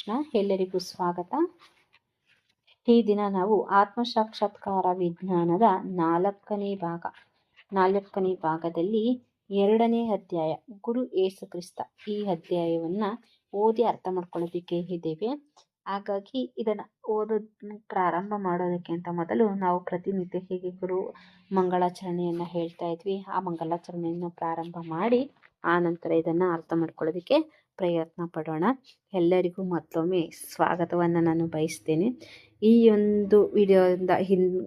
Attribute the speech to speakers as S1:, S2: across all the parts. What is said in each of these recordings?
S1: ಕೃಷ್ಣ. ಎಲ್ಲರಿಗೂ ಸ್ವಾಗತ. ಈ ದಿನ ನಾವು ಆತ್ಮಸಾಕ್ಷಾತ್ಕಾರ ವಿಜ್ಞಾನದ ನಾಲ್ಕನೇ ಭಾಗದಲ್ಲಿ 2ನೇ ಅಧ್ಯಾಯ ಗುರು ಏಸು ಕ್ರಿಸ್ತ ಈ ಅಧ್ಯಾಯವನ್ನ ಓದಿ ಅರ್ಥ ಮಾಡ್ಕೊಳ್ಳೋದಕ್ಕೆ ಇದ್ದೇವೆ. ಹಾಗಾಗಿ ಇದನ್ನ ಓದೋದನ್ನ ಪ್ರಾರಂಭ ಮಾಡೋದಕ್ಕಿಂತ ಮೊದಲು ನಾವು ಪ್ರತಿನಿತ್ಯ ಹೇಗೆ ಗುರು ಮಂಗಳಾಚರಣೆಯನ್ನ ಹೇಳ್ತಾ ಇದ್ವಿ, ಆ ಮಂಗಳಾಚರಣೆಯನ್ನು ಪ್ರಾರಂಭ ಮಾಡಿ ಆ ನಂತರ ಇದನ್ನ ಅರ್ಥ ಮಾಡ್ಕೊಳ್ಳೋದಕ್ಕೆ ಪ್ರಯತ್ನ ಪಡೋಣ. ಎಲ್ಲರಿಗೂ ಮತ್ತೊಮ್ಮೆ ಸ್ವಾಗತವನ್ನು ನಾನು ಬಯಸ್ತೇನೆ. ಈ ಒಂದು ವಿಡಿಯೋದಿಂದ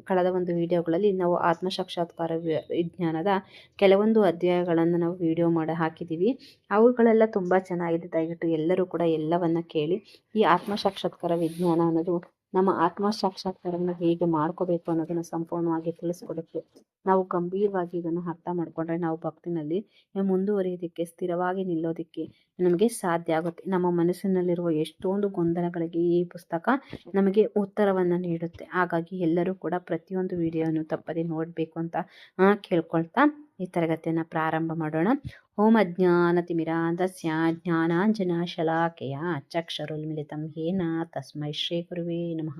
S1: ಕಳೆದ ಒಂದು ವಿಡಿಯೋಗಳಲ್ಲಿ ನಾವು ಆತ್ಮಸಾಕ್ಷಾತ್ಕಾರ ವಿಜ್ಞಾನದ ಕೆಲವೊಂದು ಅಧ್ಯಾಯಗಳನ್ನು ನಾವು ವಿಡಿಯೋ ಮಾಡಿ ಹಾಕಿದ್ದೀವಿ. ಅವುಗಳೆಲ್ಲ ತುಂಬ ಚೆನ್ನಾಗಿದೆ. ದಯವಿಟ್ಟು ಎಲ್ಲರೂ ಕೂಡ ಎಲ್ಲವನ್ನ ಕೇಳಿ. ಈ ಆತ್ಮಸಾಕ್ಷಾತ್ಕಾರ ವಿಜ್ಞಾನ ಅನ್ನೋದು ನಮ್ಮ ಆತ್ಮಸಾಕ್ಷಾತ್ಕಾರವನ್ನು ಹೇಗೆ ಮಾಡ್ಕೋಬೇಕು ಅನ್ನೋದನ್ನು ಸಂಪೂರ್ಣವಾಗಿ ತಿಳಿಸ್ಕೊಡುತ್ತೆ. ನಾವು ಗಂಭೀರವಾಗಿ ಇದನ್ನು ಅರ್ಥ ಮಾಡಿಕೊಂಡ್ರೆ ನಾವು ಭಕ್ತಿನಲ್ಲಿ ಮುಂದುವರಿಯೋದಕ್ಕೆ, ಸ್ಥಿರವಾಗಿ ನಿಲ್ಲೋದಕ್ಕೆ ನಮಗೆ ಸಾಧ್ಯ ಆಗುತ್ತೆ. ನಮ್ಮ ಮನಸ್ಸಿನಲ್ಲಿರುವ ಎಷ್ಟೊಂದು ಗೊಂದಲಗಳಿಗೆ ಈ ಪುಸ್ತಕ ನಮಗೆ ಉತ್ತರವನ್ನು ನೀಡುತ್ತೆ. ಹಾಗಾಗಿ ಎಲ್ಲರೂ ಕೂಡ ಪ್ರತಿಯೊಂದು ವಿಡಿಯೋವನ್ನು ತಪ್ಪದೆ ನೋಡಬೇಕು ಅಂತ ಕೇಳ್ಕೊಳ್ತಾ ಈ ತರಗತಿಯನ್ನು ಪ್ರಾರಂಭ ಮಾಡೋಣ. ಓಂ ಅಜ್ಞಾನತಿಮಿರಾಂಧಸ್ಯ ಜ್ಞಾನಾಂಜನಶಲಾಕಯ ಚಕ್ಷುರುನ್ಮಿಲಿತಂ ಯೇನ ತಸ್ಮೈ ಶ್ರೀ ಗುರುವೇ ನಮಃ.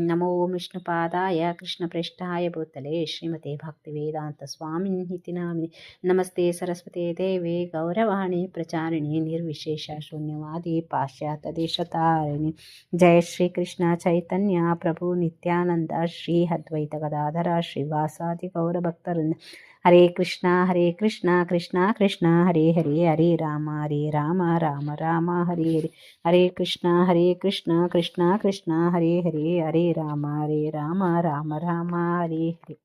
S1: ನಮೋ ವಿಷ್ಣುಪಾದಾಯ ಕೃಷ್ಣಪ್ರೇಷ್ಠಾಯ ಭೂತಲೆ ಶ್ರೀಮತೆ ಭಕ್ತಿವೇದಾಂತ ಸ್ವಾಮಿನಿತಿ ನಾಮಿನಿ. ನಮಸ್ತೆ ಸರಸ್ವತಿ ದೇವಿ ಗೌರವಾಣಿ ಪ್ರಚಾರಿಣಿ ನಿರ್ವಿಶೇಷ ಶೂನ್ಯವಾದಿ ಪಾಶ್ಚಾತ್ಯ ದೇಶತಾರಿಣಿ. ಜಯ ಶ್ರೀ ಕೃಷ್ಣ ಚೈತನ್ಯ ಪ್ರಭು ನಿತ್ಯಾನಂದ ಶ್ರೀ ಅದ್ವೈತ ಗದಾಧರ ಶ್ರೀವಾಸಾದಿ ಗೌರಭಕ್ತರಿಂದ. ಹರೇ ಕೃಷ್ಣ ಕೃಷ್ಣ ಕೃಷ್ಣ ಹರೇ ಹರೇ, ಹರೇ ರಾಮ ರಾಮ ರಾಮ ಹರೇ ಹರೇ. ಹರೇ ಕೃಷ್ಣ ಕೃಷ್ಣ ಕೃಷ್ಣ ಹರೇ ಹರೇ, ಹರೇ ರಾಮ ರಾಮ ರಾಮ ಹರೇ ಹರೇ.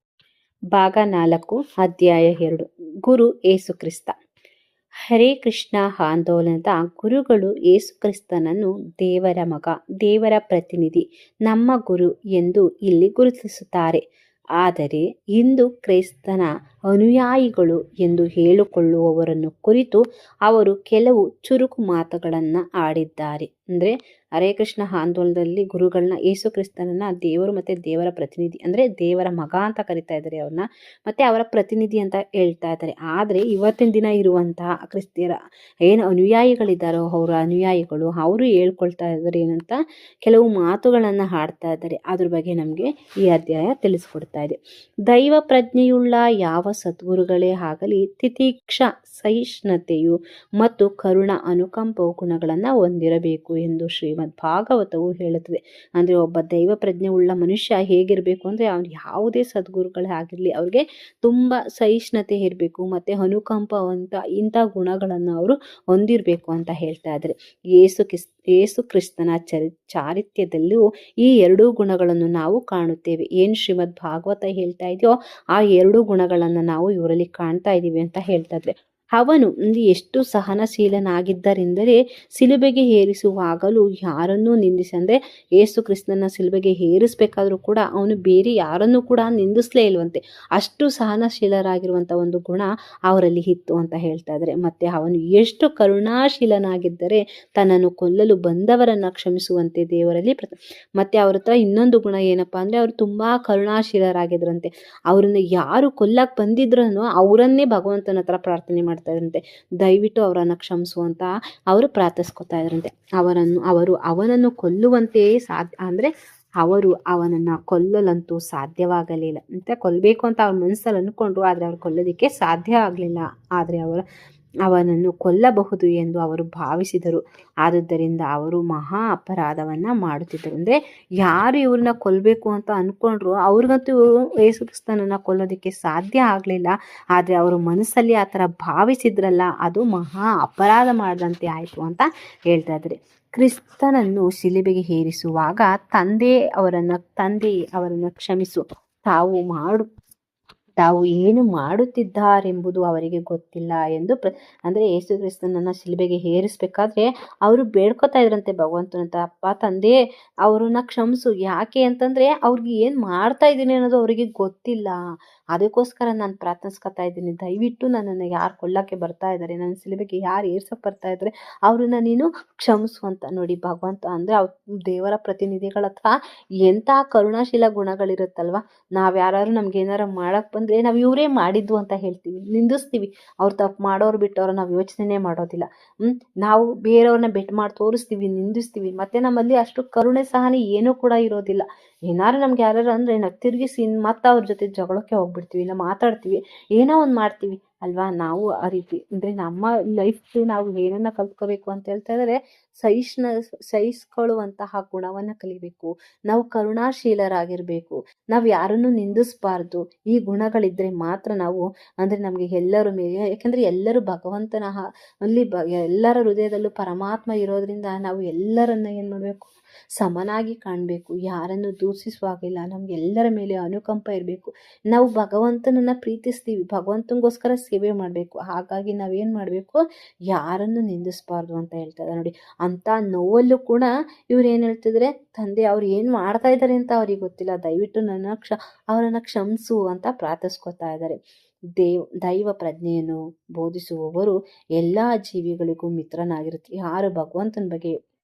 S1: ಭಾಗ 4 ಅಧ್ಯಾಯ 2 ಗುರು ಏಸು ಕ್ರಿಸ್ತ. ಹರೇ ಕೃಷ್ಣ ಆಂದೋಲನದ ಗುರುಗಳು ಏಸು ಕ್ರಿಸ್ತನನ್ನು ದೇವರ ಮಗ, ದೇವರ ಪ್ರತಿನಿಧಿ, ನಮ್ಮ ಗುರು ಎಂದು ಇಲ್ಲಿ ಗುರುತಿಸುತ್ತಾರೆ. ಆದರೆ ಇಂದು ಕ್ರೈಸ್ತನ ಅನುಯಾಯಿಗಳು ಎಂದು ಹೇಳಿಕೊಳ್ಳುವವರನ್ನು ಕುರಿತು ಅವರು ಕೆಲವು ಚುರುಕು ಮಾತುಗಳನ್ನು ಆಡಿದ್ದಾರೆ. ಅಂದರೆ ಹರೇ ಕೃಷ್ಣ ಆಂದೋಲನದಲ್ಲಿ ಗುರುಗಳನ್ನ ಏಸು ಕ್ರಿಸ್ತನನ್ನ ದೇವರು ಮತ್ತು ದೇವರ ಪ್ರತಿನಿಧಿ, ಅಂದರೆ ದೇವರ ಮಗ ಅಂತ ಕರಿತಾ ಇದ್ದಾರೆ ಅವ್ರನ್ನ, ಮತ್ತು ಅವರ ಪ್ರತಿನಿಧಿ ಅಂತ ಹೇಳ್ತಾ ಇದ್ದಾರೆ. ಆದರೆ ಇವತ್ತಿನ ದಿನ ಇರುವಂತಹ ಕ್ರಿಸ್ತಿಯರ ಏನು ಅನುಯಾಯಿಗಳಿದ್ದಾರೋ ಅವರ ಅನುಯಾಯಿಗಳು ಅವರು ಹೇಳ್ಕೊಳ್ತಾ ಇದ್ದಾರೆ ಏನಂತ ಕೆಲವು ಮಾತುಗಳನ್ನು ಆಡ್ತಾ ಇದ್ದಾರೆ. ಅದ್ರ ಬಗ್ಗೆ ನಮಗೆ ಈ ಅಧ್ಯಾಯ ತಿಳಿಸ್ಕೊಡ್ತಾ ಇದೆ. ದೈವ ಪ್ರಜ್ಞೆಯುಳ್ಳ ಯಾವ ಸದ್ಗುರುಗಳೇ ಆಗಲಿ ತಿತಿಕ್ಷ, ಸಹಿಷ್ಣುತೆಯು ಮತ್ತು ಕರುಣ, ಅನುಕಂಪವು ಗುಣಗಳನ್ನು ಹೊಂದಿರಬೇಕು ಎಂದು ಶ್ರೀಮದ್ ಭಾಗವತವು ಹೇಳುತ್ತದೆ. ಅಂದರೆ ಒಬ್ಬ ದೈವ ಪ್ರಜ್ಞೆ ಉಳ್ಳ ಮನುಷ್ಯ ಹೇಗಿರಬೇಕು ಅಂದರೆ ಅವ್ನು ಯಾವುದೇ ಸದ್ಗುರುಗಳೇ ಆಗಿರಲಿ ಅವ್ರಿಗೆ ತುಂಬ ಸಹಿಷ್ಣುತೆ ಇರಬೇಕು ಮತ್ತು ಅನುಕಂಪ ಇಂಥ ಗುಣಗಳನ್ನು ಅವರು ಹೊಂದಿರಬೇಕು ಅಂತ ಹೇಳ್ತಾ ಇದ್ದಾರೆ. ಏಸು ಕ್ರಿಸ್ತನ ಚಾರಿತ್ರ್ಯದಲ್ಲೂ ಈ 2 ಗುಣಗಳನ್ನು ನಾವು ಕಾಣುತ್ತೇವೆ. ಏನು ಶ್ರೀಮದ್ ಭಾಗವತ ಹೇಳ್ತಾ ಇದೆಯೋ ಆ 2 ಗುಣಗಳನ್ನು ನಾವು ಇವರಲ್ಲಿ ಕಾಣ್ತಾ ಇದ್ದೀವಿ ಅಂತ ಹೇಳ್ತಾ ಇದ್ರೆ. ಅವನು ಎಷ್ಟು ಸಹನಶೀಲನಾಗಿದ್ದರೆಂದರೆ ಸಿಲುಬೆಗೆ ಏರಿಸುವಾಗಲೂ ಯಾರನ್ನೂ ನಿಂದಿಸಿ, ಅಂದರೆ ಏಸು ಕ್ರಿಸ್ತನ ಸಿಲುಬೆಗೆ ಏರಿಸಬೇಕಾದ್ರೂ ಕೂಡ ಅವನು ಬೇರೆ ಯಾರನ್ನೂ ಕೂಡ ನಿಂದಿಸಲೇ ಇಲ್ವಂತೆ. ಅಷ್ಟು ಸಹನಶೀಲರಾಗಿರುವಂಥ ಒಂದು ಗುಣ ಅವರಲ್ಲಿ ಇತ್ತು ಅಂತ ಹೇಳ್ತಾ ಇದ್ದಾರೆ. ಮತ್ತು ಅವನು ಎಷ್ಟು ಕರುಣಾಶೀಲನಾಗಿದ್ದರೆ ತನ್ನನ್ನು ಕೊಲ್ಲಲು ಬಂದವರನ್ನು ಕ್ಷಮಿಸುವಂತೆ ದೇವರಲ್ಲಿ ಮತ್ತು ಅವ್ರ ಹತ್ರ ಇನ್ನೊಂದು ಗುಣ ಏನಪ್ಪ ಅಂದರೆ ಅವರು ತುಂಬ ಕರುಣಾಶೀಲರಾಗಿದ್ರಂತೆ. ಅವ್ರನ್ನ ಯಾರು ಕೊಲ್ಲಕ್ಕೆ ಬಂದಿದ್ರೂ ಅವರನ್ನೇ ಭಗವಂತನ ಹತ್ರ ಪ್ರಾರ್ಥನೆ ಮಾಡ್ತಾ ಇದ್ರಂತೆ. ದಯವಿಟ್ಟು ಅವರನ್ನು ಕ್ಷಮಿಸುವಂತ ಅವರು ಪ್ರಾರ್ಥಿಸ್ಕೊತಾ ಇದ್ರಂತೆ. ಅವನನ್ನು ಕೊಲ್ಲುವಂತೆಯೇ ಸಾಧ್ಯ, ಅಂದರೆ ಅವರು ಅವನನ್ನು ಕೊಲ್ಲಲಂತೂ ಸಾಧ್ಯವಾಗಲಿಲ್ಲ ಅಂತ, ಕೊಲ್ಲಬೇಕು ಅಂತ ಅವ್ರ ಮನಸ್ಸಲ್ಲಿ ಅಂದ್ಕೊಂಡ್ರು, ಆದರೆ ಅವ್ರು ಕೊಲ್ಲೋದಕ್ಕೆ ಸಾಧ್ಯ ಆಗಲಿಲ್ಲ. ಆದರೆ ಅವನನ್ನು ಕೊಲ್ಲಬಹುದು ಎಂದು ಅವರು ಭಾವಿಸಿದರು. ಆದುದರಿಂದ ಅವರು ಮಹಾ ಅಪರಾಧವನ್ನು ಮಾಡುತ್ತಿದ್ದರು. ಅಂದರೆ ಯಾರು ಇವ್ರನ್ನ ಕೊಲ್ಲಬೇಕು ಅಂತ ಅಂದ್ಕೊಂಡ್ರು ಅವ್ರಿಗಂತೂ ಯೇಸು ಕ್ರಿಸ್ತನನ್ನು ಕೊಲ್ಲೋದಕ್ಕೆ ಸಾಧ್ಯ ಆಗಲಿಲ್ಲ. ಆದರೆ ಅವರು ಮನಸ್ಸಲ್ಲಿ ಆ ಥರ ಭಾವಿಸಿದ್ರಲ್ಲ, ಅದು ಮಹಾ ಅಪರಾಧ ಮಾಡಿದಂತೆ ಆಯಿತು ಅಂತ ಹೇಳ್ತಾ ಇದ್ದಾರೆ. ಕ್ರಿಸ್ತನನ್ನು ಶಿಲುಬೆಗೆ ಏರಿಸುವಾಗ ತಂದೆ ಅವರನ್ನು ಕ್ಷಮಿಸು, ತಾವು ಏನು ಮಾಡುತ್ತಿದ್ದಾರೆಂಬುದು ಅವರಿಗೆ ಗೊತ್ತಿಲ್ಲ ಎಂದು ಅಂದರೆ ಯೇಸು ಕ್ರಿಸ್ತನನ್ನು ಶಿಲುಬೆಗೆ ಏರಿಸಬೇಕಾದ್ರೆ ಅವರು ಬೇಡ್ಕೊತಾ ಇದ್ರಂತೆ ಭಗವಂತನಂತ. ಅಪ್ಪ ತಂದೆ ಅವರನ್ನ ಕ್ಷಮಿಸು, ಯಾಕೆ ಅಂತಂದರೆ ಅವ್ರಿಗೆ ಏನು ಮಾಡ್ತಾ ಇದ್ದೀನಿ ಅನ್ನೋದು ಅವರಿಗೆ ಗೊತ್ತಿಲ್ಲ. ಅದಕ್ಕೋಸ್ಕರ ನಾನು ಪ್ರಾರ್ಥಿಸ್ಕೊತಾ ಇದ್ದೀನಿ, ದಯವಿಟ್ಟು ನನ್ನನ್ನು ಯಾರು ಕೊಲ್ಲಕ್ಕೆ ಬರ್ತಾ ಇದ್ದಾರೆ, ನನ್ನ ಶಿಲುಬೆಗೆ ಯಾರು ಏರ್ಸಕ್ಕೆ ಬರ್ತಾ ಇದ್ದಾರೆ ಅವ್ರನ್ನ ನೀನು ಕ್ಷಮಿಸು ಅಂತ. ನೋಡಿ ಭಗವಂತ ಅಂದರೆ ದೇವರ ಪ್ರತಿನಿಧಿಗಳ ಹತ್ರ ಎಂಥ ಕರುಣಾಶೀಲ ಗುಣಗಳಿರುತ್ತಲ್ವ. ನಾವು ಯಾರು ನಮ್ಗೆ ಏನಾರು ಮಾಡಕ್ಕೆ ಅಂದರೆ ನಾವು ಇವರೇ ಮಾಡಿದ್ದು ಅಂತ ಹೇಳ್ತೀವಿ, ನಿಂದಿಸ್ತೀವಿ. ಅವ್ರು ತಪ್ಪು ಮಾಡೋರು ಬಿಟ್ಟವ್ರು ನಾವು ಯೋಚನೆ ಮಾಡೋದಿಲ್ಲ. ನಾವು ಬೇರೆಯವ್ರನ್ನ ಬೆಟ್ ಮಾಡಿ ತೋರಿಸ್ತೀವಿ, ನಿಂದಿಸ್ತೀವಿ. ಮತ್ತು ನಮ್ಮಲ್ಲಿ ಅಷ್ಟು ಕರುಣೆ ಸಹನೆ ಏನೂ ಕೂಡ ಇರೋದಿಲ್ಲ. ಏನಾದ್ರು ನಮ್ಗೆ ಯಾರು ಅಂದರೆ ನಾವು ತಿರುಗಿಸಿ ಮತ್ತು ಅವ್ರ ಜೊತೆ ಜಗಳಕ್ಕೆ ಹೋಗ್ಬಿಡ್ತೀವಿ, ನಾವು ಮಾತಾಡ್ತೀವಿ, ಏನೋ ಒಂದು ಮಾಡ್ತೀವಿ ಅಲ್ವಾ. ನಾವು ಆ ರೀತಿ ಅಂದರೆ ನಮ್ಮ ಲೈಫ್ ನಾವು ಏನನ್ನ ಕಲ್ತ್ಕೋಬೇಕು ಅಂತ ಹೇಳ್ತಾ ಇದ್ದಾರೆ, ಸಹಿಸ್ಕೊಳ್ಳುವಂತಹ ಗುಣವನ್ನು ಕಲಿಬೇಕು. ನಾವು ಕರುಣಾಶೀಲರಾಗಿರಬೇಕು. ನಾವು ಯಾರನ್ನು ನಿಂದಿಸಬಾರ್ದು. ಈ ಗುಣಗಳಿದ್ದರೆ ಮಾತ್ರ ನಾವು ಅಂದರೆ ನಮಗೆ ಎಲ್ಲರ ಮೇಲೆ, ಯಾಕೆಂದರೆ ಎಲ್ಲರೂ ಭಗವಂತನ ಅಲ್ಲಿ ಎಲ್ಲರ ಹೃದಯದಲ್ಲೂ ಪರಮಾತ್ಮ ಇರೋದ್ರಿಂದ ನಾವು ಎಲ್ಲರನ್ನ ಏನು ಮಾಡಬೇಕು, ಸಮನಾಗಿ ಕಾಣಬೇಕು. ಯಾರನ್ನು ದೂಷಿಸುವಾಗಿಲ್ಲ. ನಮಗೆಲ್ಲರ ಮೇಲೆ ಅನುಕಂಪ ಇರಬೇಕು. ನಾವು ಭಗವಂತನನ್ನು ಪ್ರೀತಿಸ್ತೀವಿ, ಭಗವಂತನಿಗೋಸ್ಕರ ಸೇವೆ ಮಾಡಬೇಕು. ಹಾಗಾಗಿ ನಾವೇನು ಮಾಡಬೇಕು, ಯಾರನ್ನು ನಿಂದಿಸಬಾರ್ದು ಅಂತ ಹೇಳ್ತಾರೆ ನೋಡಿ. ಅಂಥ ನೋವಲ್ಲೂ ಕೂಡ ಇವ್ರು ಏನು ಹೇಳ್ತಿದ್ರೆ, ತಂದೆ ಅವ್ರು ಏನು ಮಾಡ್ತಾ ಇದ್ದಾರೆ ಅಂತ ಅವ್ರಿಗೆ ಗೊತ್ತಿಲ್ಲ, ದಯವಿಟ್ಟು ಅವರನ್ನು ಕ್ಷಮಿಸು ಅಂತ ಪ್ರಾರ್ಥಿಸ್ಕೊತಾ ಇದ್ದಾರೆ. ದೈವ ಪ್ರಜ್ಞೆಯನ್ನು ಬೋಧಿಸುವವರು ಎಲ್ಲ ಜೀವಿಗಳಿಗೂ ಮಿತ್ರನಾಗಿರುತ್ತೆ. ಯಾರು ಭಗವಂತನ ಬಗ್ಗೆ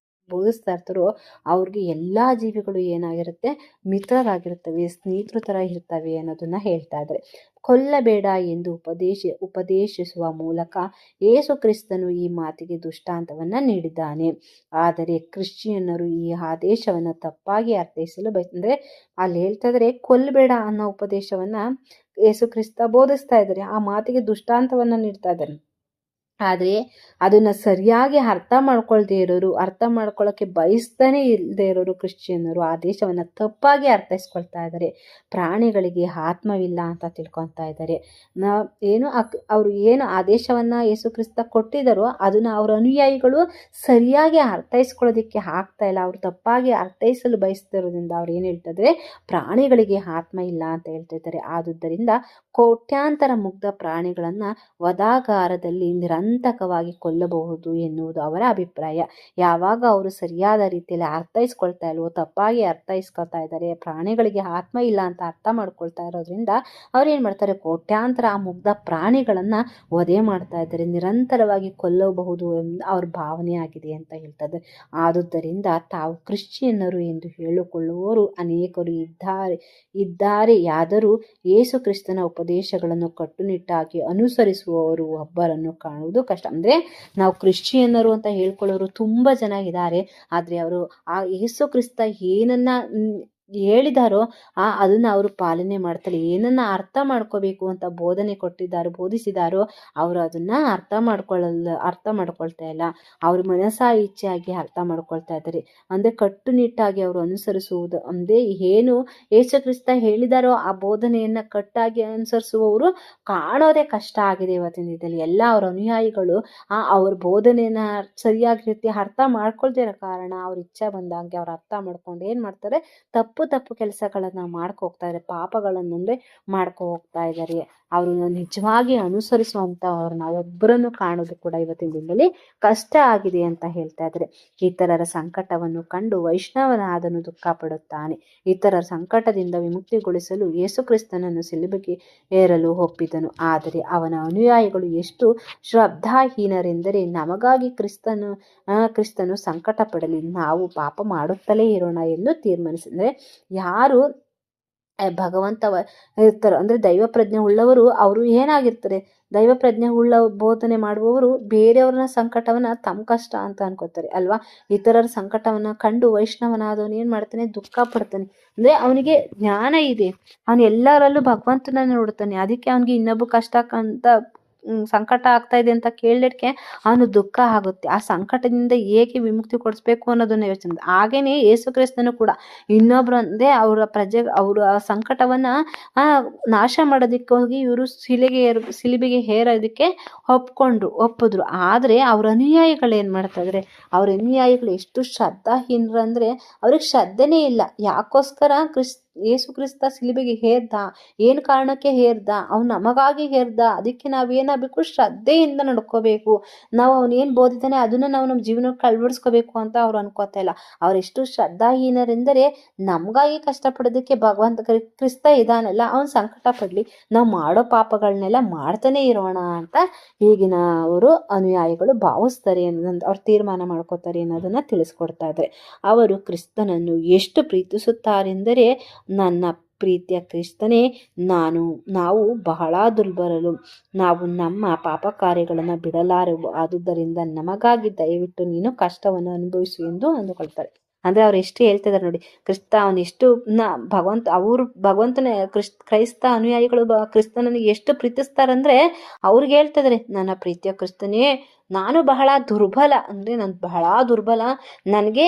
S1: ಬೋಧಿಸ್ತಾ ಇರ್ತಾರೋ ಅವ್ರಿಗೆ ಎಲ್ಲ ಜೀವಿಗಳು ಏನಾಗಿರುತ್ತೆ, ಮಿತ್ರರಾಗಿರ್ತವೆ, ಸ್ನೇಹಿತರ ಥರ ಇರ್ತವೆ ಅನ್ನೋದನ್ನು ಹೇಳ್ತಾ ಇದ್ದಾರೆ. ಕೊಲ್ಲಬೇಡ ಎಂದು ಉಪದೇಶಿಸುವ ಮೂಲಕ ಯೇಸು ಕ್ರಿಸ್ತನು ಈ ಮಾತಿಗೆ ದೃಷ್ಟಾಂತವನ್ನು ನೀಡಿದ್ದಾನೆ. ಆದರೆ ಕ್ರಿಶ್ಚಿಯನ್ನರು ಈ ಆದೇಶವನ್ನು ತಪ್ಪಾಗಿ ಅರ್ಥೈಸಲು ಅಂದರೆ ಅಲ್ಲಿ ಹೇಳ್ತಾ ಇದ್ದಾರೆ, ಕೊಲ್ಲಬೇಡ ಅನ್ನೋ ಉಪದೇಶವನ್ನು ಯೇಸು ಕ್ರಿಸ್ತ ಬೋಧಿಸ್ತಾ ಇದ್ದಾರೆ, ಆ ಮಾತಿಗೆ ದೃಷ್ಟಾಂತವನ್ನು ನೀಡ್ತಾ ಇದ್ದಾರೆ. ಆದರೆ ಅದನ್ನು ಸರಿಯಾಗಿ ಅರ್ಥ ಮಾಡ್ಕೊಳ್ಳೋಕ್ಕೆ ಬಯಸ್ತಾನೆ ಇಲ್ಲದೆ ಇರೋರು ಕ್ರಿಶ್ಚಿಯನ್ನರು ಆದೇಶವನ್ನು ತಪ್ಪಾಗಿ ಅರ್ಥೈಸ್ಕೊಳ್ತಾ ಇದ್ದಾರೆ. ಪ್ರಾಣಿಗಳಿಗೆ ಆತ್ಮವಿಲ್ಲ ಅಂತ ತಿಳ್ಕೊತಾ ಇದ್ದಾರೆ. ಅವರು ಏನು ಆದೇಶವನ್ನು ಯೇಸು ಕ್ರಿಸ್ತ ಕೊಟ್ಟಿದ್ದಾರೋ ಅದನ್ನು ಅವರ ಅನುಯಾಯಿಗಳು ಸರಿಯಾಗಿ ಅರ್ಥೈಸ್ಕೊಳ್ಳೋದಕ್ಕೆ ಆಗ್ತಾ ಇಲ್ಲ. ಅವರು ತಪ್ಪಾಗಿ ಅರ್ಥೈಸಲು ಬಯಸ್ತಿರೋದ್ರಿಂದ ಅವ್ರು ಏನು ಹೇಳ್ತಿದ್ರೆ, ಪ್ರಾಣಿಗಳಿಗೆ ಆತ್ಮ ಇಲ್ಲ ಅಂತ ಹೇಳ್ತಿದ್ದಾರೆ. ಆದುದರಿಂದ ಕೋಟ್ಯಾಂತರ ಮುಗ್ಧ ಪ್ರಾಣಿಗಳನ್ನು ವಧಾಗಾರದಲ್ಲಿ ನಿರಂತಕವಾಗಿ ಕೊಲ್ಲಬಹುದು ಎನ್ನುವುದು ಅವರ ಅಭಿಪ್ರಾಯ. ಯಾವಾಗ ಅವರು ಸರಿಯಾದ ರೀತಿಯಲ್ಲಿ ಅರ್ಥೈಸ್ಕೊಳ್ತಾ ಇಲ್ವೋ, ತಪ್ಪಾಗಿ ಅರ್ಥೈಸ್ಕೊಳ್ತಾ ಇದ್ದಾರೆ, ಪ್ರಾಣಿಗಳಿಗೆ ಆತ್ಮ ಇಲ್ಲ ಅಂತ ಅರ್ಥ ಮಾಡ್ಕೊಳ್ತಾ ಇರೋದ್ರಿಂದ ಅವ್ರು ಏನು ಮಾಡ್ತಾರೆ, ಕೋಟ್ಯಾಂತರ ಆ ಮುಗ್ಧ ಪ್ರಾಣಿಗಳನ್ನು ವಧೆ ಮಾಡ್ತಾ ಇದ್ದಾರೆ, ನಿರಂತರವಾಗಿ ಕೊಲ್ಲಬಹುದು ಅವ್ರ ಭಾವನೆ ಆಗಿದೆ ಅಂತ ಹೇಳ್ತಾರೆ. ಆದುದರಿಂದ ತಾವು ಕ್ರಿಶ್ಚಿಯನ್ನರು ಎಂದು ಹೇಳಿಕೊಳ್ಳುವವರು ಅನೇಕರು ಇದ್ದಾರೆಯಾದರೂ ಯೇಸು ಕ್ರಿಸ್ತನ ಉಪದೇಶಗಳನ್ನು ಕಟ್ಟುನಿಟ್ಟಾಗಿ ಅನುಸರಿಸುವವರು ಒಬ್ಬರನ್ನು ಕಾಣುವುದು ಕಷ್ಟ. ಅಂದರೆ ನಾವು ಕ್ರಿಶ್ಚಿಯನ್ನರು ಅಂತ ಹೇಳ್ಕೊಳ್ಳೋರು ತುಂಬ ಜನ ಇದ್ದಾರೆ. ಆದರೆ ಅವರು ಆ ಯೇಸು ಕ್ರಿಸ್ತ ಏನನ್ನ ಹೇಳಿದಾರೋ ಅದನ್ನು ಅವರು ಪಾಲನೆ ಮಾಡ್ತಾರೆ. ಏನನ್ನ ಅರ್ಥ ಮಾಡ್ಕೋಬೇಕು ಅಂತ ಬೋಧಿಸಿದಾರೋ ಅವರು ಅದನ್ನು ಅರ್ಥ ಮಾಡ್ಕೊಳ್ತಾ ಇಲ್ಲ. ಅವ್ರ ಮನಸ್ಸಾ ಇಚ್ಛೆಯಾಗಿ ಅರ್ಥ ಮಾಡ್ಕೊಳ್ತಾ ಇದ್ದಾರೆ. ಅಂದರೆ ಕಟ್ಟುನಿಟ್ಟಾಗಿ ಅವರು ಅನುಸರಿಸುವುದು ಅಂದರೆ ಏನು ಯೇಸು ಕ್ರಿಸ್ತ ಹೇಳಿದಾರೋ ಆ ಬೋಧನೆಯನ್ನು ಕಟ್ಟಾಗಿ ಅನುಸರಿಸುವವರು ಕಾಣೋದೇ ಕಷ್ಟ ಆಗಿದೆ ಇವತ್ತಿನ ದಿನದಲ್ಲಿ. ಎಲ್ಲ ಅವ್ರ ಅನುಯಾಯಿಗಳು ಅವ್ರ ಬೋಧನೆಯನ್ನು ಸರಿಯಾಗಿ ರೀತಿ ಅರ್ಥ ಮಾಡ್ಕೊಳ್ದಿರೋ ಕಾರಣ ಅವ್ರ ಇಚ್ಛೆ ಬಂದಂಗೆ ಅವ್ರು ಅರ್ಥ ಮಾಡ್ಕೊಂಡು ಏನು ಮಾಡ್ತಾರೆ, ತಪ್ಪು ಕೆಲಸಗಳನ್ನು ಹೋಗ್ತಾ ಇದ್ದಾರೆ, ಪಾಪಗಳನ್ನಂದರೆ ಹೋಗ್ತಾ ಇದ್ದಾರೆ. ಅವರು ನಿಜವಾಗಿ ಅನುಸರಿಸುವಂಥವ್ರನ್ನ ಒಬ್ಬರನ್ನು ಕಾಣೋದು ಕೂಡ ಇವತ್ತಿನ ದಿನದಲ್ಲಿ ಕಷ್ಟ ಆಗಿದೆ ಅಂತ ಹೇಳ್ತಾ ಇದ್ದಾರೆ. ಇತರರ ಸಂಕಟವನ್ನು ಕಂಡು ವೈಷ್ಣವನಾದನು ದುಃಖ ಪಡುತ್ತಾನೆ. ಇತರರ ಸಂಕಟದಿಂದ ವಿಮುಕ್ತಿಗೊಳಿಸಲು ಯೇಸು ಕ್ರಿಸ್ತನನ್ನು ಸಿಲುಬೆಗೆ ಏರಲು ಒಪ್ಪಿದನು. ಆದರೆ ಅವನ ಅನುಯಾಯಿಗಳು ಎಷ್ಟು ಶ್ರದ್ಧಾಹೀನರೆಂದರೆ, ನಮಗಾಗಿ ಕ್ರಿಸ್ತನು ಸಂಕಟ ಪಡಲಿ, ನಾವು ಪಾಪ ಮಾಡುತ್ತಲೇ ಇರೋಣ ಎಂದು ತೀರ್ಮಾನಿಸಿದರೆ, ಯಾರು ಭಗವಂತ ಇರ್ತಾರೋ ಅಂದರೆ ದೈವ ಪ್ರಜ್ಞೆ ಉಳ್ಳವರು ಅವರು ಏನಾಗಿರ್ತಾರೆ, ದೈವ ಪ್ರಜ್ಞೆ ಉಳ್ಳ ಬೋಧನೆ ಮಾಡುವವರು ಬೇರೆಯವ್ರನ್ನ ಸಂಕಟವನ್ನು ತಮ್ಮ ಕಷ್ಟ ಅಂತ ಅನ್ಕೋತಾರೆ ಅಲ್ವಾ. ಇತರರ ಸಂಕಟವನ್ನು ಕಂಡು ವೈಷ್ಣವನಾದವನು ಏನು ಮಾಡ್ತಾನೆ, ದುಃಖ ಪಡ್ತಾನೆ. ಅಂದರೆ ಅವನಿಗೆ ಜ್ಞಾನ ಇದೆ, ಅವನು ಎಲ್ಲರಲ್ಲೂ ಭಗವಂತನ ನೋಡ್ತಾನೆ. ಅದಕ್ಕೆ ಅವನಿಗೆ ಇನ್ನೊಬ್ಬ ಕಷ್ಟ ಅಂತ ಸಂಕಟ ಆಗ್ತಾ ಇದೆ ಅಂತ ಕೇಳಲಿಕ್ಕೆ ಅವನು ದುಃಖ ಆಗುತ್ತೆ. ಆ ಸಂಕಟದಿಂದ ಹೇಗೆ ವಿಮುಕ್ತಿ ಕೊಡಿಸ್ಬೇಕು ಅನ್ನೋದನ್ನ ಯೋಚನೆ. ಹಾಗೇನೆ ಯೇಸು ಕ್ರಿಸ್ತನು ಕೂಡ ಇನ್ನೊಬ್ರು ಅಂದರೆ ಅವರ ಸಂಕಟವನ್ನು ನಾಶ ಮಾಡೋದಕ್ಕೆ ಹೋಗಿ ಇವರು ಸಿಲಿಬಿಗೆ ಹೇರೋದಕ್ಕೆ ಒಪ್ಪಿದ್ರು. ಆದರೆ ಅವ್ರ ಅನುಯಾಯಿಗಳು ಏನು ಮಾಡ್ತಾ ಇದ್ದಾರೆ, ಅವ್ರ ಅನುಯಾಯಿಗಳು ಎಷ್ಟು ಶ್ರದ್ಧಾಹೀನರು ಅಂದರೆ ಅವ್ರಿಗೆ ಶ್ರದ್ಧೆನೇ ಇಲ್ಲ. ಯಾಕೋಸ್ಕರ ಯೇಸು ಕ್ರಿಸ್ತ ಸಿಲುಬೆಗೆ ಹೇರ್ದ, ಏನು ಕಾರಣಕ್ಕೆ ಹೇರ್ದ, ಅವ್ನು ನಮಗಾಗಿ ಹೇರ್ದ. ಅದಕ್ಕೆ ನಾವೇನಾಗಬೇಕು, ಶ್ರದ್ಧೆಯಿಂದ ನಡ್ಕೋಬೇಕು. ನಾವು ಅವನೇನು ಬೋಧಿತಾನೆ ಅದನ್ನು ನಾವು ನಮ್ಮ ಜೀವನಕ್ಕೆ ಅಳವಡಿಸ್ಕೋಬೇಕು ಅಂತ ಅವ್ರು ಅನ್ಕೋತಾ ಇಲ್ಲ. ಅವರೆಷ್ಟು ಶ್ರದ್ಧಾಹೀನರೆಂದರೆ, ನಮಗಾಗಿ ಕಷ್ಟಪಡೋದಕ್ಕೆ ಭಗವಂತ ಕ್ರಿಸ್ತ ಇದಾನಲ್ಲ, ಅವನು ಸಂಕಟ ಪಡಲಿ, ನಾವು ಮಾಡೋ ಪಾಪಗಳನ್ನೆಲ್ಲ ಮಾಡ್ತಾನೆ ಇರೋಣ ಅಂತ ಈಗಿನ ಅವರು ಅನುಯಾಯಿಗಳು ಭಾವಿಸ್ತಾರೆ ಅನ್ನೋದನ್ನು ಅವ್ರು ತೀರ್ಮಾನ ಮಾಡ್ಕೋತಾರೆ ಅನ್ನೋದನ್ನು ತಿಳಿಸ್ಕೊಡ್ತಾ ಇದ್ದಾರೆ. ಅವರು ಕ್ರಿಸ್ತನನ್ನು ಎಷ್ಟು ಪ್ರೀತಿಸುತ್ತಾರೆಂದರೆ, ನನ್ನ ಪ್ರೀತಿಯ ಕ್ರಿಸ್ತನೇ, ನಾವು ಬಹಳ ದುರ್ಬಲರು, ನಾವು ನಮ್ಮ ಪಾಪ ಕಾರ್ಯಗಳನ್ನು ಬಿಡಲಾರೆವು, ಆದುದರಿಂದ ನಮಗಾಗಿ ದಯವಿಟ್ಟು ನೀನು ಕಷ್ಟವನ್ನು ಅನುಭವಿಸು ಎಂದು ಅಂದುಕೊಳ್ತಾರೆ. ಅಂದ್ರೆ ಅವ್ರು ಎಷ್ಟು ಹೇಳ್ತಿದ್ದಾರೆ ನೋಡಿ, ಕ್ರಿಸ್ತ ಅವನು ಎಷ್ಟು ಭಗವಂತನ ಕ್ರೈಸ್ತ ಅನುಯಾಯಿಗಳು ಕ್ರಿಸ್ತನನ್ನು ಎಷ್ಟು ಪ್ರೀತಿಸ್ತಾರಂದ್ರೆ ಅವ್ರಿಗೆ ಹೇಳ್ತಿದ್ದಾರೆ, ನನ್ನ ಪ್ರೀತಿಯ ಕ್ರಿಸ್ತನೇ, ನಾನು ಬಹಳ ದುರ್ಬಲ, ಅಂದರೆ ನಾನು ಬಹಳ ದುರ್ಬಲ, ನನಗೆ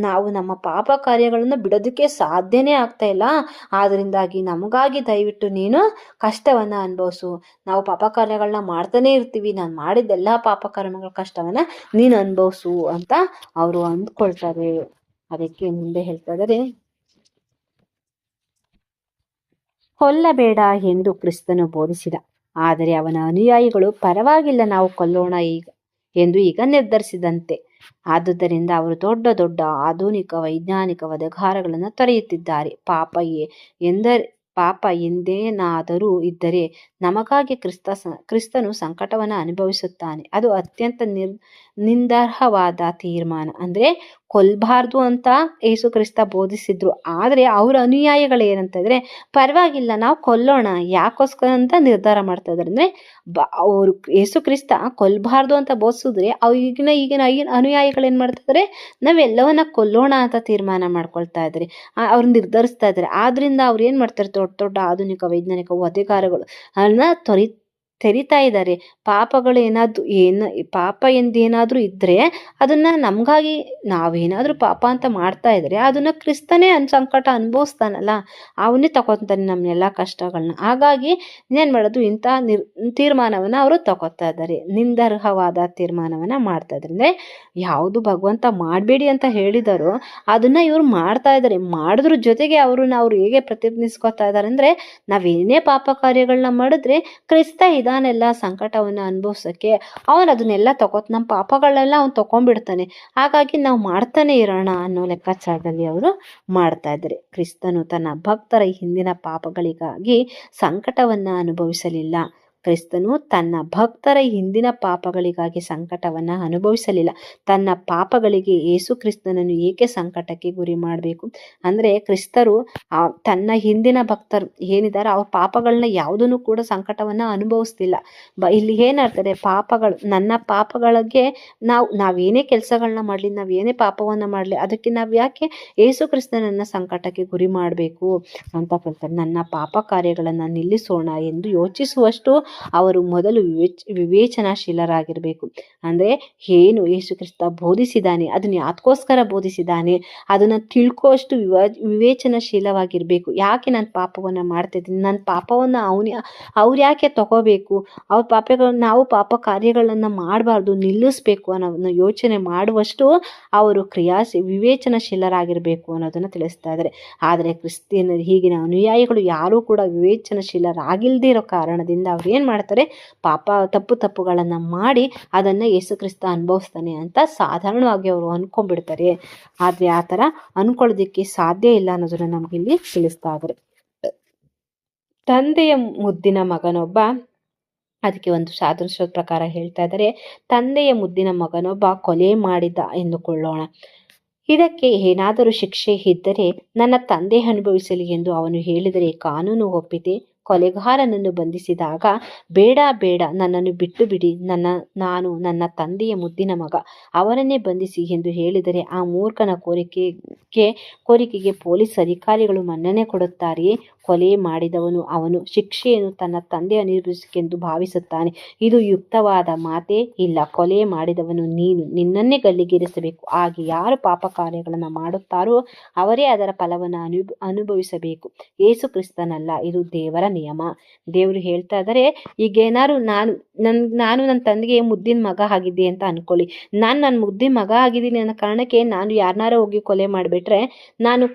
S1: ನಾವು ನಮ್ಮ ಪಾಪ ಕಾರ್ಯಗಳನ್ನು ಬಿಡೋದಕ್ಕೆ ಸಾಧ್ಯನೇ ಆಗ್ತಾ ಇಲ್ಲ, ಆದ್ದರಿಂದಾಗಿ ನಮಗಾಗಿ ದಯವಿಟ್ಟು ನೀನು ಕಷ್ಟವನ್ನು ಅನುಭವಿಸು. ನಾವು ಪಾಪ ಕಾರ್ಯಗಳನ್ನ ಮಾಡ್ತಾನೆ ಇರ್ತೀವಿ, ನಾನು ಮಾಡಿದ್ದೆಲ್ಲ ಪಾಪ ಕರ್ಮಗಳ ಕಷ್ಟವನ್ನು ನೀನು ಅನುಭವಿಸು ಅಂತ ಅವರು ಅಂದ್ಕೊಳ್ತಾರೆ. ಅದಕ್ಕೆ ಮುಂದೆ ಹೇಳ್ತಾ ಇದ್ದಾರೆ, ಕೊಲ್ಲಬೇಡ ಎಂದು ಕ್ರಿಸ್ತನು ಬೋಧಿಸಿದ, ಆದರೆ ಅವನ ಅನುಯಾಯಿಗಳು ಪರವಾಗಿಲ್ಲ ನಾವು ಕೊಲ್ಲೋಣ ಎಂದು ಈಗ ನಿರ್ಧರಿಸಿದಂತೆ. ಆದುದರಿಂದ ಅವರು ದೊಡ್ಡ ದೊಡ್ಡ ಆಧುನಿಕ ವೈಜ್ಞಾನಿಕ ವದಗಾರಗಳನ್ನು ತೊರೆಯುತ್ತಿದ್ದಾರೆ. ಪಾಪ ಎಂದೇನಾದರೂ ಇದ್ದರೆ ನಮಗಾಗಿ ಕ್ರಿಸ್ತನು ಸಂಕಟವನ್ನು ಅನುಭವಿಸುತ್ತಾನೆ. ಅದು ಅತ್ಯಂತ ನಿಂದಾರ್ಹವಾದ ತೀರ್ಮಾನ. ಅಂದರೆ ಕೊಲ್ಲಬಾರ್ದು ಅಂತ ಯೇಸು ಕ್ರಿಸ್ತ ಬೋಧಿಸಿದ್ರು, ಆದರೆ ಅವರ ಅನುಯಾಯಿಗಳು ಏನಂತಂದ್ರೆ ಪರವಾಗಿಲ್ಲ ನಾವು ಕೊಲ್ಲೋಣ, ಯಾಕೋಸ್ಕರ ಅಂತ ನಿರ್ಧಾರ ಮಾಡ್ತಾ ಇದ್ದಾರೆ. ಅಂದರೆ ಅವರು ಯೇಸು ಕ್ರಿಸ್ತ ಕೊಲ್ಲಬಾರ್ದು ಅಂತ ಬೋಧಿಸಿದ್ರೆ ಈಗಿನ ಅನುಯಾಯಿಗಳು ಏನು ಮಾಡ್ತಾ ಇದ್ದಾರೆ, ನಾವೆಲ್ಲವನ್ನ ಕೊಲ್ಲೋಣ ಅಂತ ತೀರ್ಮಾನ ಮಾಡ್ಕೊಳ್ತಾ ಇದ್ದಾರೆ, ಅವ್ರು ನಿರ್ಧರಿಸ್ತಾ ಇದ್ದಾರೆ. ಆದ್ರಿಂದ ಅವ್ರು ಏನು ಮಾಡ್ತಾರೆ, ದೊಡ್ಡ ದೊಡ್ಡ ಆಧುನಿಕ ವೈಜ್ಞಾನಿಕ ಅಧಿಕಾರಗಳು ತೆರಿತಾ ಇದ್ದಾರೆ. ಪಾಪ ಎಂದೇನಾದ್ರೂ ಇದ್ರೆ ಅದನ್ನ ನಮಗಾಗಿ ನಾವೇನಾದ್ರೂ ಪಾಪ ಅಂತ ಮಾಡ್ತಾ ಇದ್ರೆ ಅದನ್ನ ಕ್ರಿಸ್ತನೇ ಸಂಕಟ ಅನುಭವಿಸ್ತಾನಲ್ಲ, ಅವನೇ ತಗೊತಾನೆ ನಮ್ಮನ್ನೆಲ್ಲ ಕಷ್ಟಗಳನ್ನ. ಹಾಗಾಗಿ ಏನ್ ಮಾಡೋದು, ಇಂಥ ತೀರ್ಮಾನವನ್ನ ಅವರು ತಗೋತಾ ಇದ್ದಾರೆ, ನಿಂದರ್ಹವಾದ ತೀರ್ಮಾನವನ್ನ ಮಾಡ್ತಾ ಇದ್ದಾರೆ. ಅಂದ್ರೆ ಯಾವುದು ಭಗವಂತ ಮಾಡಬೇಡಿ ಅಂತ ಹೇಳಿದಾರೋ ಅದನ್ನ ಇವ್ರು ಮಾಡ್ತಾ ಇದ್ದಾರೆ. ಮಾಡಿದ್ರ ಜೊತೆಗೆ ಅವ್ರು ಹೇಗೆ ಪ್ರತಿನಿಧಿಸ್ಕೊತಾ ಇದ್ದಾರೆ ಅಂದ್ರೆ, ನಾವೇನೇ ಪಾಪ ಕಾರ್ಯಗಳನ್ನ ಮಾಡಿದ್ರೆ ಕ್ರಿಸ್ತ ಇದಾನೆಲ್ಲ ಸಂಕಟವನ್ನು ಅನುಭವಿಸೋಕ್ಕೆ, ಅವನು ಅದನ್ನೆಲ್ಲ ನಮ್ಮ ಪಾಪಗಳನ್ನೆಲ್ಲ ಅವನು ತಗೊಂಡ್ಬಿಡ್ತಾನೆ, ಹಾಗಾಗಿ ನಾವು ಮಾಡ್ತಾನೆ ಇರೋಣ ಅನ್ನೋ ಲೆಕ್ಕಾಚಾರದಲ್ಲಿ ಅವರು ಮಾಡ್ತಾ ಇದ್ದಾರೆ. ಕ್ರಿಸ್ತನು ತನ್ನ ಭಕ್ತರ ಹಿಂದಿನ ಪಾಪಗಳಿಗಾಗಿ ಸಂಕಟವನ್ನು ಅನುಭವಿಸಲಿಲ್ಲ. ಕ್ರಿಸ್ತನು ತನ್ನ ಭಕ್ತರ ಹಿಂದಿನ ಪಾಪಗಳಿಗಾಗಿ ಸಂಕಟವನ್ನು ಅನುಭವಿಸಲಿಲ್ಲ. ತನ್ನ ಪಾಪಗಳಿಗೆ ಯೇಸು ಕ್ರಿಸ್ತನನ್ನು ಏಕೆ ಸಂಕಟಕ್ಕೆ ಗುರಿ ಮಾಡಬೇಕು? ಅಂದರೆ ಕ್ರಿಸ್ತರು ತನ್ನ ಹಿಂದಿನ ಭಕ್ತರು ಏನಿದ್ದಾರೆ ಅವ್ರ ಪಾಪಗಳನ್ನ ಯಾವುದನ್ನು ಕೂಡ ಸಂಕಟವನ್ನು ಅನುಭವಿಸ್ತಿಲ್ಲ. ಇಲ್ಲಿ ಏನಾಗ್ತದೆ, ನನ್ನ ಪಾಪಗಳಿಗೆ ನಾವೇನೇ ಕೆಲಸಗಳನ್ನ ಮಾಡಲಿ, ನಾವೇನೇ ಪಾಪವನ್ನು ಮಾಡಲಿ, ಅದಕ್ಕೆ ನಾವು ಯಾಕೆ ಯೇಸು ಕ್ರಿಸ್ತನನ್ನ ಸಂಕಟಕ್ಕೆ ಗುರಿ ಮಾಡಬೇಕು ಅಂತ ಹೇಳ್ತಾರೆ. ನನ್ನ ಪಾಪ ಕಾರ್ಯಗಳನ್ನು ನಿಲ್ಲಿಸೋಣ ಎಂದು ಯೋಚಿಸುವಷ್ಟು ಅವರು ಮೊದಲು ವಿವೇಚನಾಶೀಲರಾಗಿರಬೇಕು. ಅಂದರೆ ಏನು ಯೇಸು ಕ್ರಿಸ್ತ ಬೋಧಿಸಿದ್ದಾನೆ, ಅದನ್ನ ಯಾತಕ್ಕೋಸ್ಕರ ಬೋಧಿಸಿದ್ದಾನೆ, ಅದನ್ನ ತಿಳ್ಕೋಷ್ಟು ವಿವೇಚನಾಶೀಲವಾಗಿರ್ಬೇಕು. ಯಾಕೆ ನಾನು ಪಾಪವನ್ನು ಮಾಡ್ತಿದ್ದೀನಿ, ನನ್ನ ಪಾಪವನ್ನು ಅವ್ರು ಯಾಕೆ ತಗೋಬೇಕು, ನಾವು ಪಾಪ ಕಾರ್ಯಗಳನ್ನು ಮಾಡಬಾರ್ದು, ನಿಲ್ಲಿಸ್ಬೇಕು ಅನ್ನೋದನ್ನ ಯೋಚನೆ ಮಾಡುವಷ್ಟು ಅವರು ವಿವೇಚನಾಶೀಲರಾಗಿರ್ಬೇಕು ಅನ್ನೋದನ್ನ ತಿಳಿಸ್ತಾ ಇದ್ದಾರೆ. ಆದರೆ ಕ್ರಿಸ್ತನ ಈಗಿನ ಅನುಯಾಯಿಗಳು ಯಾರೂ ಕೂಡ ವಿವೇಚನಾಶೀಲರಾಗಿಲ್ದೇ ಇರೋ ಕಾರಣದಿಂದ ಅವ್ರು ಏನು ಮಾಡ್ತಾರೆ, ತಪ್ಪುಗಳನ್ನು ಮಾಡಿ ಅದನ್ನ ಯೇಸು ಕ್ರಿಸ್ತ ಅನುಭವಿಸ್ತಾನೆ ಅಂತ ಸಾಧಾರಣವಾಗಿ ಅವರು ಅನ್ಕೊಂಡ್ಬಿಡ್ತಾರೆ. ಆದ್ರೆ ಆ ಥರ ಅನ್ಕೊಳ್ಳೋದಕ್ಕೆ ಸಾಧ್ಯ ಇಲ್ಲ ಅನ್ನೋದನ್ನ ನಮಗಿಲ್ಲಿ ತಿಳಿಸ್ತಾ ಇದ್ದಾರೆ. ತಂದೆಯ ಮುದ್ದಿನ ಮಗನೊಬ್ಬ, ಅದಕ್ಕೆ ಒಂದು ಸಾದೃಶ್ಯದ ಪ್ರಕಾರ ಹೇಳ್ತಾ ಇದ್ದಾರೆ, ತಂದೆಯ ಮುದ್ದಿನ ಮಗನೊಬ್ಬ ಕೊಲೆ ಮಾಡಿದ ಎಂದುಕೊಳ್ಳೋಣ. ಇದಕ್ಕೆ ಏನಾದರೂ ಶಿಕ್ಷೆ ಇದ್ದರೆ ನನ್ನ ತಂದೆ ಅನುಭವಿಸಲಿ ಎಂದು ಅವನು ಹೇಳಿದರೆ ಕಾನೂನು ಒಪ್ಪಿತೆ. ಕೊಲೆಗಾರನನ್ನು ಬಂಧಿಸಿದಾಗ ಬೇಡ ನನ್ನನ್ನು ಬಿಟ್ಟು ಬಿಡಿ, ನಾನು ನನ್ನ ತಂದೆಯ ಮುದ್ದಿನ ಮಗ, ಅವರನ್ನೇ ಬಂಧಿಸಿ ಎಂದು ಹೇಳಿದರೆ ಆ ಮೂರ್ಖನ ಕೋರಿಕೆಗೆ ಪೊಲೀಸ್ ಅಧಿಕಾರಿಗಳು ಮನ್ನಣೆ ಕೊಡುತ್ತಾರೆಯೇ? ಕೊಲೆ ಮಾಡಿದವನು ಅವನು ಶಿಕ್ಷೆಯನ್ನು ತನ್ನ ತಂದೆ ಅನುಭವಿಸಬೇಕೆಂದು ಭಾವಿಸುತ್ತಾನೆ. ಇದು ಯುಕ್ತವಾದ ಮಾತೇ ಇಲ್ಲ. ಕೊಲೆ ಮಾಡಿದವನು ನಿನ್ನನ್ನೇ ಗಲ್ಲಿಗೇರಿಸಬೇಕು. ಹಾಗೆ ಯಾರು ಪಾಪ ಕಾರ್ಯಗಳನ್ನು ಮಾಡುತ್ತಾರೋ ಅವರೇ ಅದರ ಫಲವನ್ನು ಅನುಭವಿಸಬೇಕು, ಯೇಸು ಕ್ರಿಸ್ತನಲ್ಲ. ಇದು ದೇವರ ನಿಯಮ. ದೇವರು ಹೇಳ್ತಾ ಇದ್ದಾರೆ, ಈಗೇನಾದ್ರು ನಾನು ನನ್ನ ತಂದೆಗೆ ಮುದ್ದಿನ ಮಗ ಆಗಿದ್ದೆ ಅಂತ ಅನ್ಕೊಳ್ಳಿ. ನನ್ನ ಮುದ್ದಿನ ಮಗ ಆಗಿದ್ದೀನಿ ಅನ್ನೋ ಕಾರಣಕ್ಕೆ ನಾನು ಯಾರನ್ನಾರ ಹೋಗಿ ಕೊಲೆ ಮಾಡಿಬಿಟ್ರೆ ನಾನು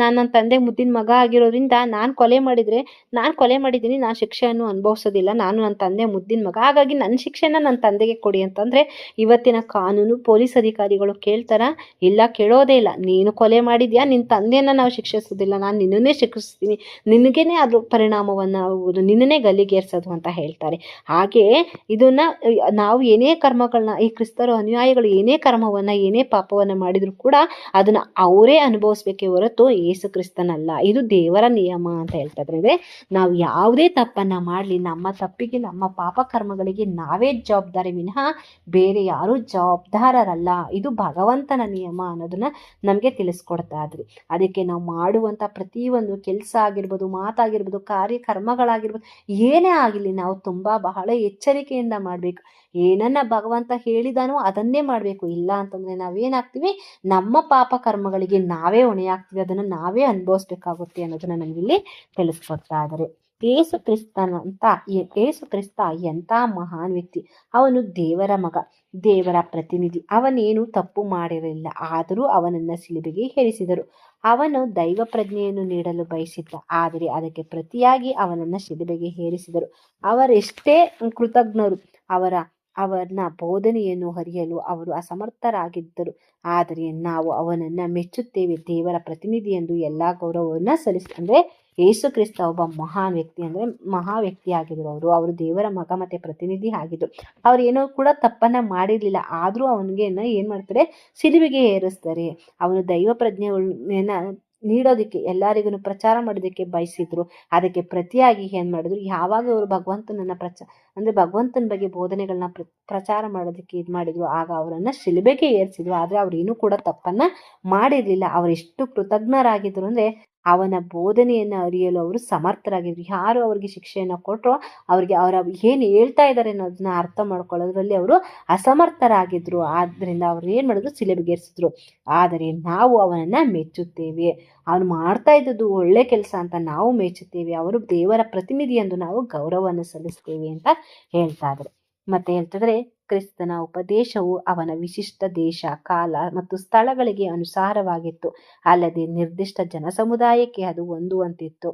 S1: ನನ್ನ ತಂದೆ ಮುದ್ದಿನ ಮಗ ಆಗಿರೋದ್ರಿಂದ ನಾನು ಕೊಲೆ ಮಾಡಿದ್ದೀನಿ, ನಾನು ಶಿಕ್ಷೆಯನ್ನು ಅನುಭವಿಸೋದಿಲ್ಲ, ನಾನು ನನ್ನ ತಂದೆ ಮುದ್ದಿನ ಮಗ, ಹಾಗಾಗಿ ನನ್ನ ಶಿಕ್ಷೆನ ನನ್ನ ತಂದೆಗೆ ಕೊಡಿ ಅಂತಂದರೆ ಇವತ್ತಿನ ಕಾನೂನು ಪೊಲೀಸ್ ಅಧಿಕಾರಿಗಳು ಕೇಳ್ತಾರ? ಇಲ್ಲ, ಕೇಳೋದೇ ಇಲ್ಲ. ನೀನು ಕೊಲೆ ಮಾಡಿದ್ಯಾ, ನಿನ್ನ ತಂದೆಯನ್ನು ನಾವು ಶಿಕ್ಷಿಸೋದಿಲ್ಲ, ನಾನು ನಿನ್ನನ್ನೇ ಶಿಕ್ಷಿಸ್ತೀನಿ, ನಿನಗೇನೆ ಅದ್ರ ಪರಿಣಾಮವನ್ನು ನಿನ್ನನ್ನೇ ಗಲ್ಲಿಗೇರಿಸೋದು ಅಂತ ಹೇಳ್ತಾರೆ. ಹಾಗೆ ಇದನ್ನು ನಾವು ಏನೇ ಕರ್ಮಗಳನ್ನ, ಈ ಕ್ರಿಸ್ತರು ಅನುಯಾಯಿಗಳು ಏನೇ ಕರ್ಮವನ್ನು ಏನೇ ಪಾಪವನ್ನು ಮಾಡಿದರೂ ಕೂಡ ಅದನ್ನು ಅವರೇ ಅನುಭವಿಸ್ಬೇಕೇ ಹೊರತು ಯೇಸು ಕ್ರಿಸ್ತನಲ್ಲ. ಇದು ದೇವರ ನಿಯಮ ಅಂತ ಹೇಳ್ತಾ ಇದ್ದಾರೆ. ನಾವು ಯಾವುದೇ ತಪ್ಪನ್ನು ಮಾಡಲಿ, ನಮ್ಮ ತಪ್ಪಿಗೆ ನಮ್ಮ ಪಾಪ ಕರ್ಮಗಳಿಗೆ ನಾವೇ ಜವಾಬ್ದಾರಿ ವಿನಃ ಬೇರೆ ಯಾರೂ ಜವಾಬ್ದಾರರಲ್ಲ. ಇದು ಭಗವಂತನ ನಿಯಮ ಅನ್ನೋದನ್ನ ನಮಗೆ ತಿಳಿಸ್ಕೊಡ್ತಾ ಇದ್ರಿ. ಅದಕ್ಕೆ ನಾವು ಮಾಡುವಂಥ ಪ್ರತಿಯೊಂದು ಕೆಲಸ ಆಗಿರ್ಬೋದು, ಮಾತಾಗಿರ್ಬೋದು, ಕಾರ್ಯಕ್ರಮಗಳಾಗಿರ್ಬೋದು, ಏನೇ ಆಗಿರಲಿ ನಾವು ಬಹಳ ಎಚ್ಚರಿಕೆಯಿಂದ ಮಾಡಬೇಕು. ಏನನ್ನ ಭಗವಂತ ಹೇಳಿದಾನೋ ಅದನ್ನೇ ಮಾಡಬೇಕು. ಇಲ್ಲ ಅಂತಂದರೆ ನಾವೇನಾಗ್ತೀವಿ, ನಮ್ಮ ಪಾಪ ಕರ್ಮಗಳಿಗೆ ನಾವೇ ಹೊಣೆಯಾಗ್ತೀವಿ, ಅದನ್ನು ನಾವೇ ಅನುಭವಿಸ್ಬೇಕಾಗುತ್ತೆ ಅನ್ನೋದನ್ನ ನಮಗಿಲ್ಲಿ ತಿಳಿಸ್ಕೊಡ್ತಾ ಇದ್ದಾರೆ. ಯೇಸು ಕ್ರಿಸ್ತ ಎಂಥ ಮಹಾನ್ ವ್ಯಕ್ತಿ. ಅವನು ದೇವರ ಮಗ, ದೇವರ ಪ್ರತಿನಿಧಿ. ಅವನೇನು ತಪ್ಪು ಮಾಡಿರಲಿಲ್ಲ, ಆದರೂ ಅವನನ್ನು ಶಿಲುಬೆಗೆ ಏರಿಸಿದರು. ಅವನು ದೈವ ಪ್ರಜ್ಞೆಯನ್ನು ನೀಡಲು ಬಯಸಿದ್ದ, ಆದರೆ ಅದಕ್ಕೆ ಪ್ರತಿಯಾಗಿ ಅವನನ್ನು ಶಿಲುಬೆಗೆ ಏರಿಸಿದರು. ಅವರೆಷ್ಟೇ ಕೃತಜ್ಞರು, ಅವನ ಬೋಧನೆಯನ್ನು ಅರಿಯಲು ಅವರು ಅಸಮರ್ಥರಾಗಿದ್ದರು. ಆದರೆ ನಾವು ಅವನನ್ನು ಮೆಚ್ಚುತ್ತೇವೆ. ದೇವರ ಪ್ರತಿನಿಧಿ ಎಂದು ಎಲ್ಲ ಗೌರವವನ್ನು ಅಂದರೆ ಯೇಸು ಕ್ರಿಸ್ತ ಒಬ್ಬ ಮಹಾನ್ ವ್ಯಕ್ತಿ, ಅಂದರೆ ಮಹಾ ವ್ಯಕ್ತಿ ಆಗಿದ್ರು. ಅವರು ದೇವರ ಮಗ ಮತ್ತು ಪ್ರತಿನಿಧಿ ಆಗಿದ್ರು. ಅವ್ರು ಏನೋ ಕೂಡ ತಪ್ಪನ್ನು ಮಾಡಿರಲಿಲ್ಲ, ಆದರೂ ಅವನಿಗೆ ಏನು ಮಾಡ್ತಾರೆ, ಶಿಲುಬೆಗೆ ಏರಿಸ್ತಾರೆ. ಅವನು ದೈವ ಪ್ರಜ್ಞೆಯನ್ನು ನೀಡೋದಕ್ಕೆ, ಎಲ್ಲರಿಗೂ ಪ್ರಚಾರ ಮಾಡೋದಕ್ಕೆ ಬಯಸಿದ್ರು. ಅದಕ್ಕೆ ಪ್ರತಿಯಾಗಿ ಏನು ಮಾಡಿದ್ರು, ಯಾವಾಗ ಅವರು ಭಗವಂತನನ್ನು ಭಗವಂತನ ಬಗ್ಗೆ ಬೋಧನೆಗಳನ್ನ ಪ್ರಚಾರ ಮಾಡೋದಕ್ಕೆ ಇದು ಮಾಡಿದ್ರು, ಆಗ ಅವರನ್ನು ಶಿಲುಬೆಗೆ ಏರಿಸಿದ್ರು. ಆದರೆ ಅವ್ರೇನೂ ಕೂಡ ತಪ್ಪನ್ನು ಮಾಡಿರಲಿಲ್ಲ. ಅವರೆಷ್ಟು ಕೃತಜ್ಞರಾಗಿದ್ರು ಅಂದರೆ ಅವನ ಬೋಧನೆಯನ್ನು ಅರಿಯಲು ಅವರು ಸಮರ್ಥರಾಗಿದ್ರು. ಯಾರು ಅವರಿಗೆ ಶಿಕ್ಷೆಯನ್ನು ಕೊಟ್ಟರೋ ಅವ್ರಿಗೆ ಏನು ಹೇಳ್ತಾ ಇದ್ದಾರೆ ಅನ್ನೋದನ್ನ ಅರ್ಥ ಮಾಡ್ಕೊಳ್ಳೋದ್ರಲ್ಲಿ ಅವರು ಅಸಮರ್ಥರಾಗಿದ್ರು. ಆದ್ದರಿಂದ ಅವ್ರು ಏನು ಮಾಡಿದ್ರು, ಶಿಲುಬೆಗೇರಿಸಿದ್ರು. ಆದರೆ ನಾವು ಅವನನ್ನು ಮೆಚ್ಚುತ್ತೇವೆ. ಅವನು ಮಾಡ್ತಾ ಇದ್ದದ್ದು ಒಳ್ಳೆ ಕೆಲಸ ಅಂತ ನಾವು ಮೆಚ್ಚುತ್ತೇವೆ. ಅವರು ದೇವರ ಪ್ರತಿನಿಧಿ ಎಂದು ನಾವು ಗೌರವವನ್ನು ಸಲ್ಲಿಸ್ತೇವೆ ಅಂತ ಹೇಳ್ತಾ ಇದ್ದಾರೆ. ಮತ್ತೆ ಹೇಳ್ತಿದ್ರೆ, ಕ್ರಿಸ್ತನ ಉಪದೇಶವು ಅವನ ವಿಶಿಷ್ಟ ದೇಶ, ಕಾಲ ಮತ್ತು ಸ್ಥಳಗಳಿಗೆ ಅನುಸಾರವಾಗಿತ್ತು, ಅಲ್ಲದೆ ನಿರ್ದಿಷ್ಟ ಜನಸಮುದಾಯಕ್ಕೆ ಅದು ಹೊಂದುವಂತಿತ್ತು.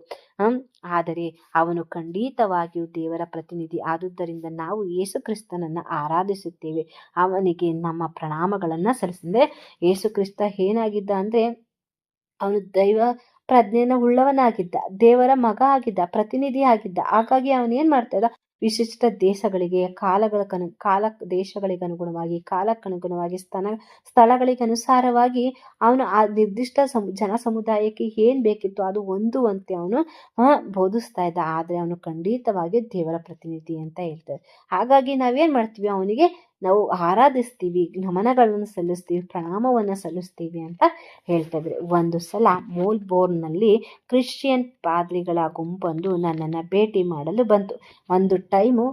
S1: ಆದರೆ ಅವನು ಖಂಡಿತವಾಗಿಯೂ ದೇವರ ಪ್ರತಿನಿಧಿ. ಆದುದರಿಂದ ನಾವು ಯೇಸು ಕ್ರಿಸ್ತನನ್ನು ಆರಾಧಿಸುತ್ತೇವೆ, ಅವನಿಗೆ ನಮ್ಮ ಪ್ರಣಾಮಗಳನ್ನು ಸಲ್ಲಿಸಿದ್ರೆ. ಯೇಸು ಕ್ರಿಸ್ತ ಏನಾಗಿದ್ದ ಅಂದರೆ, ಅವನು ದೈವ ಪ್ರಜ್ಞೆಯನ್ನು ಉಳ್ಳವನಾಗಿದ್ದ, ದೇವರ ಮಗ ಆಗಿದ್ದ, ಪ್ರತಿನಿಧಿ ಆಗಿದ್ದ. ಹಾಗಾಗಿ ಅವನೇನು ಮಾಡ್ತಾ ಇದ್ದ, ವಿಶಿಷ್ಟ ದೇಶಗಳಿಗೆ, ದೇಶಗಳಿಗನುಗುಣವಾಗಿ, ಕಾಲಕ್ಕನುಗುಣವಾಗಿ, ಸ್ಥಳಗಳಿಗನುಸಾರವಾಗಿ ಅವನು ಆ ನಿರ್ದಿಷ್ಟ ಜನ ಸಮುದಾಯಕ್ಕೆ ಏನು ಬೇಕಿತ್ತು ಅದು ಹೊಂದುವಂತೆ ಅವನು ಬೋಧಿಸ್ತಾ ಇದ್ದ. ಆದರೆ ಅವನು ಖಂಡಿತವಾಗಿ ದೇವರ ಪ್ರತಿನಿಧಿ ಅಂತ ಹೇಳ್ತಾರೆ. ಹಾಗಾಗಿ ನಾವೇನು ಮಾಡ್ತೀವಿ, ಅವನಿಗೆ ನಾವು ಆರಾಧಿಸ್ತೀವಿ, ನಮನಗಳನ್ನು ಸಲ್ಲಿಸ್ತೀವಿ, ಪ್ರಣಾಮವನ್ನು ಸಲ್ಲಿಸ್ತೀವಿ ಅಂತ ಹೇಳ್ತಾ ಇದ್ರು. ಒಂದು ಸಲ ಮೋಲ್ಬೋರ್ನ್ನಲ್ಲಿ ಕ್ರಿಶ್ಚಿಯನ್ ಪಾದ್ರಿಗಳ ಗುಂಪೊಂದು ನನ್ನನ್ನು ಭೇಟಿ ಮಾಡಲು ಬಂತು. ಒಂದು ಟೈಮು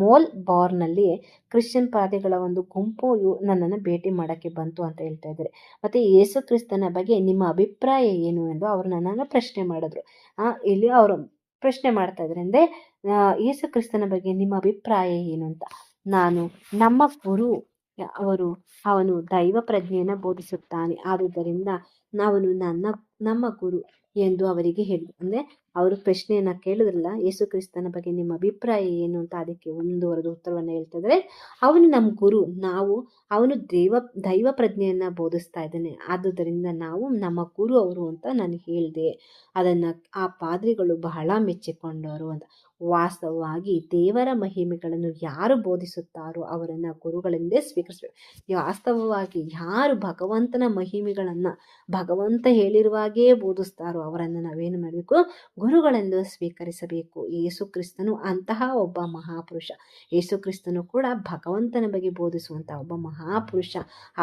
S1: ಮೋಲ್ಬೋರ್ನ್ನಲ್ಲಿ ಕ್ರಿಶ್ಚಿಯನ್ ಪಾದ್ರಿಗಳ ಒಂದು ಗುಂಪು ನನ್ನನ್ನು ಭೇಟಿ ಮಾಡೋಕ್ಕೆ ಬಂತು ಅಂತ ಹೇಳ್ತಾ ಇದ್ದಾರೆ. ಮತ್ತು ಯೇಸು ಕ್ರಿಸ್ತನ ಬಗ್ಗೆ ನಿಮ್ಮ ಅಭಿಪ್ರಾಯ ಏನು ಎಂದು ಅವರು ನನ್ನನ್ನು ಪ್ರಶ್ನೆ ಮಾಡಿದ್ರು. ಇಲ್ಲಿ ಅವರು ಪ್ರಶ್ನೆ ಮಾಡ್ತಾ ಇದ್ದಾರೆ ಅಂದರೆ, ಯೇಸು ಕ್ರಿಸ್ತನ ಬಗ್ಗೆ ನಿಮ್ಮ ಅಭಿಪ್ರಾಯ ಏನು ಅಂತ. ನಾನು, ನಮ್ಮ ಗುರು ಅವನು ದೈವ ಪ್ರಜ್ಞೆಯನ್ನು ಬೋಧಿಸುತ್ತಾನೆ, ಆದುದರಿಂದ ನಮ್ಮ ಗುರು ಎಂದು ಅವರಿಗೆ ಹೇಳಿದ್ರು. ಅಂದರೆ ಅವರು ಪ್ರಶ್ನೆಯನ್ನು ಕೇಳಿದ್ರಲ್ಲ, ಯೇಸು ಕ್ರಿಸ್ತನ ಬಗ್ಗೆ ನಿಮ್ಮ ಅಭಿಪ್ರಾಯ ಏನು ಅಂತ, ಅದಕ್ಕೆ ಮುಂದುವರೆದು ಉತ್ತರವನ್ನು ಹೇಳ್ತಿದ್ರೆ, ಅವನು ನಮ್ಮ ಗುರು, ಅವನು ದೈವ ಪ್ರಜ್ಞೆಯನ್ನು ಬೋಧಿಸ್ತಾ ಇದ್ದಾನೆ, ಆದುದರಿಂದ ನಾವು ನಮ್ಮ ಗುರು ಅವರು ಅಂತ ನಾನು ಹೇಳಿದೆ. ಅದನ್ನು ಆ ಪಾದ್ರಿಗಳು ಬಹಳ ಮೆಚ್ಚಿಕೊಂಡರು ಅಂತ. ವಾಸ್ತವವಾಗಿ ದೇವರ ಮಹಿಮೆಗಳನ್ನು ಯಾರು ಬೋಧಿಸುತ್ತಾರೋ ಅವರನ್ನು ಗುರುಗಳೆಂದೇ ಸ್ವೀಕರಿಸಬೇಕು. ವಾಸ್ತವವಾಗಿ ಯಾರು ಭಗವಂತನ ಮಹಿಮೆಗಳನ್ನು ಭಗವಂತ ಹೇಳಿರುವಾಗೇ ಬೋಧಿಸ್ತಾರೋ ಅವರನ್ನು ನಾವೇನು ಮಾಡಬೇಕು, ಗುರುಗಳೆಂದು ಸ್ವೀಕರಿಸಬೇಕು. ಯೇಸು ಕ್ರಿಸ್ತನು ಅಂತಹ ಒಬ್ಬ ಮಹಾಪುರುಷ. ಯೇಸು ಕ್ರಿಸ್ತನು ಕೂಡ ಭಗವಂತನ ಬಗ್ಗೆ ಬೋಧಿಸುವಂಥ ಒಬ್ಬ ಮಹಾಪುರುಷ.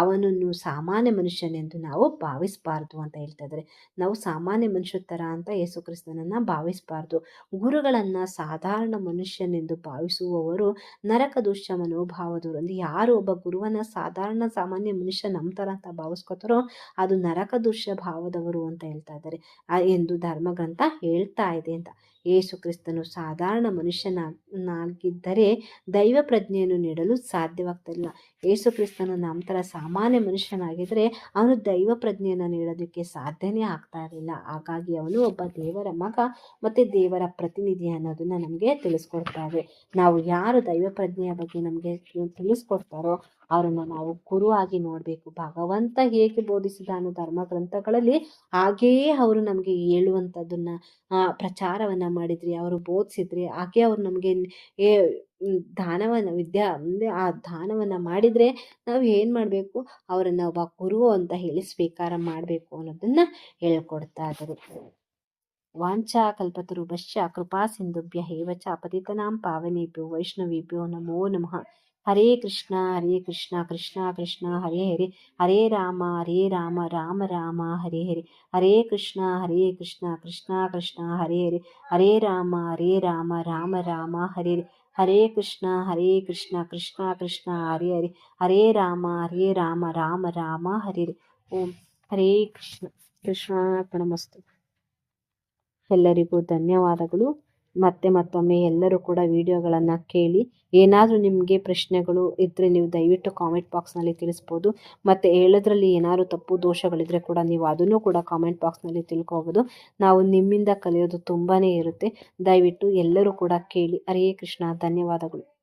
S1: ಅವನನ್ನು ಸಾಮಾನ್ಯ ಮನುಷ್ಯನೆಂದು ನಾವು ಭಾವಿಸಬಾರ್ದು ಅಂತ ಹೇಳ್ತಾ ಇದ್ದಾರೆ. ನಾವು ಸಾಮಾನ್ಯ ಮನುಷ್ಯ ಥರ ಅಂತ ಯೇಸು ಕ್ರಿಸ್ತನನ್ನು ಭಾವಿಸಬಾರ್ದು. ಗುರುಗಳನ್ನು ಸಾಧಾರಣ ಮನುಷ್ಯನೆಂದು ಭಾವಿಸುವವರು ನರಕದೋಷ ಮನೋಭಾವದವರು. ಅಂದರೆ ಯಾರು ಒಬ್ಬ ಗುರುವನ್ನ ಸಾಮಾನ್ಯ ಮನುಷ್ಯ ನಮ್ಮ ಥರ ಅಂತ ಭಾವಿಸ್ಕೊತಾರೋ ಅದು ನರಕದೋಷ ಭಾವದವರು ಅಂತ ಹೇಳ್ತಾ ಇದ್ದಾರೆ ಎಂದು ಧರ್ಮಗ್ರಂಥ ಹೇಳ್ತಾ ಇದೆ ಅಂತ. ಯೇಸು ಕ್ರಿಸ್ತನು ಸಾಧಾರಣ ಮನುಷ್ಯನಾಗಿದ್ದರೆ ದೈವ ಪ್ರಜ್ಞೆಯನ್ನು ನೀಡಲು ಸಾಧ್ಯವಾಗ್ತಿಲ್ಲ. ಯೇಸು ಕ್ರಿಸ್ತನು ನಮ್ಮ ಥರ ಸಾಮಾನ್ಯ ಮನುಷ್ಯನಾಗಿದ್ದರೆ ಅವನು ದೈವ ಪ್ರಜ್ಞೆಯನ್ನು ನೀಡೋದಕ್ಕೆ ಸಾಧ್ಯನೇ ಆಗ್ತಾ ಇರಲಿಲ್ಲ. ಹಾಗಾಗಿ ಅವನು ಒಬ್ಬ ದೇವರ ಮಗ ಮತ್ತು ದೇವರ ಪ್ರತಿನಿಧಿ ಅನ್ನೋದನ್ನು ನಮಗೆ ತಿಳಿಸ್ಕೊಡ್ತಾರೆ. ನಾವು ಯಾರು ದೈವ ಪ್ರಜ್ಞೆಯ ಬಗ್ಗೆ ನಮಗೆ ತಿಳಿಸ್ಕೊಡ್ತಾರೋ ಅವರನ್ನು ನಾವು ಗುರುವಾಗಿ ನೋಡಬೇಕು. ಭಗವಂತ ಹೇಗೆ ಬೋಧಿಸಿದಾನು ಧರ್ಮ ಗ್ರಂಥಗಳಲ್ಲಿ ಹಾಗೆಯೇ ಅವರು ನಮಗೆ ಹೇಳುವಂಥದ್ದನ್ನು ಪ್ರಚಾರವನ್ನು ಮಾಡಿದ್ರಿ, ಅವರು ಬೋಧಿಸಿದ್ರಿ, ಹಾಗೆ ಅವರು ನಮಗೆ ದಾನವನ್ನು ಅಂದರೆ ಆ ದಾನವನ್ನು ಮಾಡಿದರೆ ನಾವು ಏನು ಮಾಡಬೇಕು, ಅವರನ್ನು ಒಬ್ಬ ಗುರು ಅಂತ ಹೇಳಿ ಸ್ವೀಕಾರ ಮಾಡಬೇಕು ಅನ್ನೋದನ್ನು ಹೇಳ್ಕೊಡ್ತಾ ಇದ್ದರು. ವಾಂಛಾ ಕಲ್ಪತರುಭ್ಯಶ್ಚ ಕೃಪಾ ಸಿಂಧುಭ್ಯ ಏವ ಚ ಪತಿತನಾಂ ಪಾವನೇಭ್ಯೋ ವೈಷ್ಣವೇಭ್ಯೋ ನಮೋ ನಮಃ. ಹರೇ ಕೃಷ್ಣ ಕೃಷ್ಣ ಕೃಷ್ಣ ಹರೇ ಹರೇ, ಹರೇ ರಾಮ ರಾಮ ರಾಮ ಹರೇ ಹರೇ, ಹರೇ ಕೃಷ್ಣ ಕೃಷ್ಣ ಕೃಷ್ಣ ಹರೇ ಹರೇ, ಹರೇ ರಾಮ ರಾಮ ರಾಮ ಹರೇ ಹರೇ, ಹರೇ ಕೃಷ್ಣ ಕೃಷ್ಣ ಕೃಷ್ಣ ಹರೇ ಹರೇ, ಹರೇ ರಾಮ ರಾಮ ರಾಮ ಹರೇ ಹರೇ. ಓಂ ಹರೇ ಕೃಷ್ಣ. ಕೃಷ್ಣಾರ್ಪಣಮಸ್ತು. ಎಲ್ಲರಿಗೂ ಧನ್ಯವಾದಗಳು. ಮತ್ತೊಮ್ಮೆ ಎಲ್ಲರೂ ಕೂಡ ವಿಡಿಯೋಗಳನ್ನು ಕೇಳಿ. ಏನಾದರೂ ನಿಮಗೆ ಪ್ರಶ್ನೆಗಳು ಇದ್ದರೆ ನೀವು ದಯವಿಟ್ಟು ಕಾಮೆಂಟ್ ಬಾಕ್ಸ್ನಲ್ಲಿ ತಿಳಿಸ್ಬೋದು. ಮತ್ತು ಹೇಳೋದ್ರಲ್ಲಿ ಏನಾದರೂ ತಪ್ಪು ದೋಷಗಳಿದ್ದರೆ ಕೂಡ ನೀವು ಅದನ್ನು ಕೂಡ ಕಾಮೆಂಟ್ ಬಾಕ್ಸ್ನಲ್ಲಿ ತಿಳ್ಕೊಬೋದು. ನಾವು ನಿಮ್ಮಿಂದ ಕಲಿಯೋದು ತುಂಬಾ ಇರುತ್ತೆ. ದಯವಿಟ್ಟು ಎಲ್ಲರೂ ಕೂಡ ಕೇಳಿ. ಹರೇ ಕೃಷ್ಣ. ಧನ್ಯವಾದಗಳು.